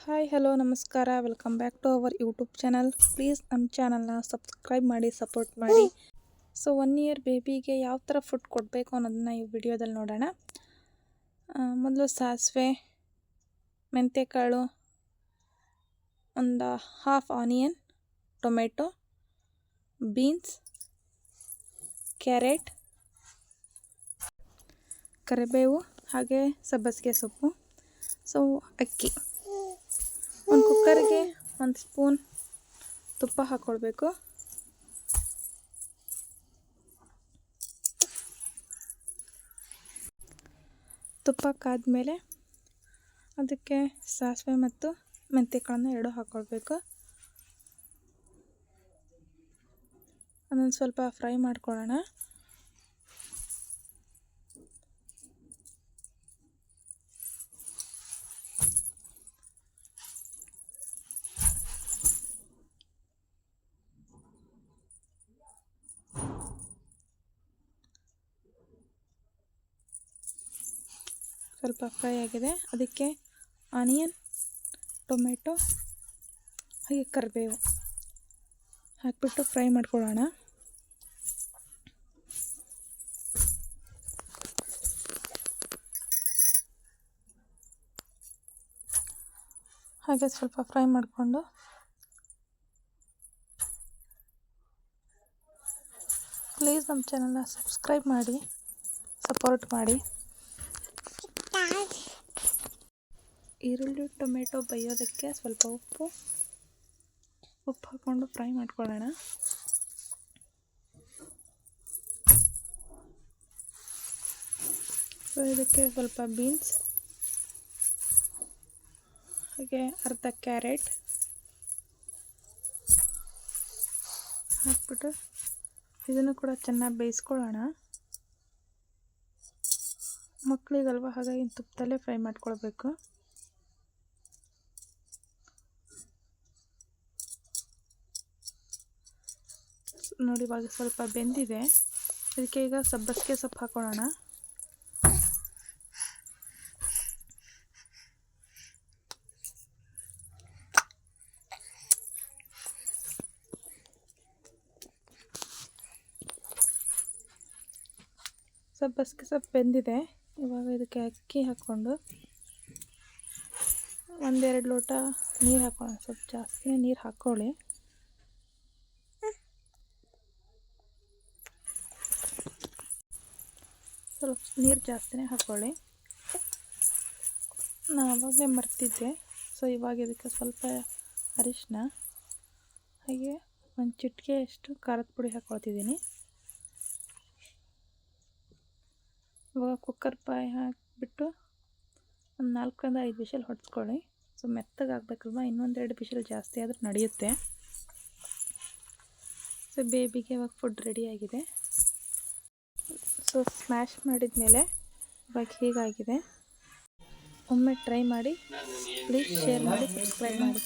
Hi hello ನಮಸ್ಕಾರ, welcome back to our YouTube channel. Please ನಮ್ಮ ಚಾನಲ್ನ ಸಬ್ಸ್ಕ್ರೈಬ್ ಮಾಡಿ, ಸಪೋರ್ಟ್ ಮಾಡಿ. ಸೊ 1 ಇಯರ್ ಬೇಬಿಗೆ ಯಾವ ಥರ ಫುಡ್ ಕೊಡಬೇಕು ಅನ್ನೋದನ್ನ ಈ ವಿಡಿಯೋದಲ್ಲಿ ನೋಡೋಣ. ಮೊದಲು ಸಾಸಿವೆ, ಮೆಂತ್ಯಕಾಳು, ಒಂದು half onion, tomato, beans, carrot, ಕರಿಬೇವು, ಹಾಗೆ ಸಬ್ಬಸಿಗೆ ಸೊಪ್ಪು. ಸೊ ಅಕ್ಕಿ, ಒಂದು ಕುಕ್ಕರ್ಗೆ 1 ಸ್ಪೂನ್ ತುಪ್ಪ ಹಾಕ್ಕೊಳ್ಬೇಕು. ತುಪ್ಪ ಕಾದ್ಮೇಲೆ ಅದಕ್ಕೆ ಸಾಸಿವೆ ಮತ್ತು ಮೆಂತ್ಯಕಾಳನ್ನ ಎರಡು ಹಾಕ್ಕೊಳ್ಬೇಕು. ಅದನ್ನು ಸ್ವಲ್ಪ ಫ್ರೈ ಮಾಡ್ಕೊಳ್ಳೋಣ. ಸ್ವಲ್ಪ ಫ್ರೈ ಆಗಿದೆ, ಅದಕ್ಕೆ ಆನಿಯನ್, ಟೊಮೆಟೊ ಹಾಗೆ ಕರಿಬೇವು ಹಾಕಿಬಿಟ್ಟು ಫ್ರೈ ಮಾಡ್ಕೊಳ್ಳೋಣ. ಹಾಗೆ ಸ್ವಲ್ಪ ಫ್ರೈ ಮಾಡಿಕೊಂಡು ಪ್ಲೀಸ್ ನಮ್ಮ ಚಾನಲ್ನ ಸಬ್ಸ್ಕ್ರೈಬ್ ಮಾಡಿ, ಸಪೋರ್ಟ್ ಮಾಡಿ. ಈರುಳ್ಳಿ ಟೊಮೆಟೊ ಬೇಯೋದಕ್ಕೆ ಸ್ವಲ್ಪ ಉಪ್ಪು ಹಾಕ್ಕೊಂಡು ಫ್ರೈ ಮಾಡ್ಕೊಳ್ಳೋಣ. ಸೊ ಇದಕ್ಕೆ ಸ್ವಲ್ಪ ಬೀನ್ಸ್ ಹಾಗೆ ಅರ್ಧ ಕ್ಯಾರೆಟ್ ಹಾಕ್ಬಿಟ್ಟು ಇದನ್ನು ಕೂಡ ಚೆನ್ನಾಗಿ ಬೇಯಿಸ್ಕೊಳ್ಳೋಣ. ಮಕ್ಕಳಿಗಲ್ವ, ಹಾಗಾಗಿ ತುಪ್ಪದಲ್ಲೇ ಫ್ರೈ ಮಾಡ್ಕೊಳ್ಬೇಕು. ನೋಡಿ, ಇವಾಗ ಸ್ವಲ್ಪ ಬೆಂದಿದೆ. ಇದಕ್ಕೆ ಈಗ ಸಬ್ಬಸಿಗೆ ಸೊಪ್ಪು ಹಾಕೊಳ್ಳೋಣ. ಸಬ್ಬಸಿಗೆ ಸೊಪ್ಪು ಬೆಂದಿದೆ. ಇವಾಗ ಇದಕ್ಕೆ ಅಕ್ಕಿ ಹಾಕ್ಕೊಂಡು 1-2 ಲೋಟ ನೀರು ಹಾಕೋಣ. ಸ್ವಲ್ಪ ಜಾಸ್ತಿ ನೀರು ಹಾಕ್ಕೊಳ್ಳಿ. ಸ್ವಲ್ಪ ನೀರು ಜಾಸ್ತಿನೇ ಹಾಕ್ಕೊಳ್ಳಿ. ನಾನು ಆವಾಗಲೇ ಮರ್ತಿದ್ದೆ. ಸೊ ಇವಾಗ ಇದಕ್ಕೆ ಸ್ವಲ್ಪ ಅರಿಶಿನ ಹಾಗೆ ಒಂದು ಚಿಟಿಕೆಯಷ್ಟು ಖಾರದ ಪುಡಿ ಹಾಕ್ಕೊಳ್ತಿದ್ದೀನಿ. ಇವಾಗ ಕುಕ್ಕರ್ ಬಾಯಿ ಹಾಕಿಬಿಟ್ಟು ಒಂದು 4-5 ವಿಷಲ್ ಹೊಡೆಸ್ಕೊಳ್ಳಿ. ಸೊ ಮೆತ್ತಗೆ ಆಗಬೇಕಲ್ವ, ಇನ್ನೊಂದೆರಡು ವಿಷಲ್ ಜಾಸ್ತಿ ಆದರೂ ನಡೆಯುತ್ತೆ. ಸೊ ಬೇಬಿಗೆ ಇವಾಗ ಫುಡ್ ರೆಡಿಯಾಗಿದೆ. ಸೊ ಸ್ಮ್ಯಾಶ್ ಮಾಡಿದ ಮೇಲೆ ಇವಾಗ ಹೀಗಾಗಿದೆ. ಒಮ್ಮೆ ಟ್ರೈ ಮಾಡಿ, ಪ್ಲೀಸ್ ಶೇರ್ ಮಾಡಿ, ಸಬ್ಸ್ಕ್ರೈಬ್ ಮಾಡಿ.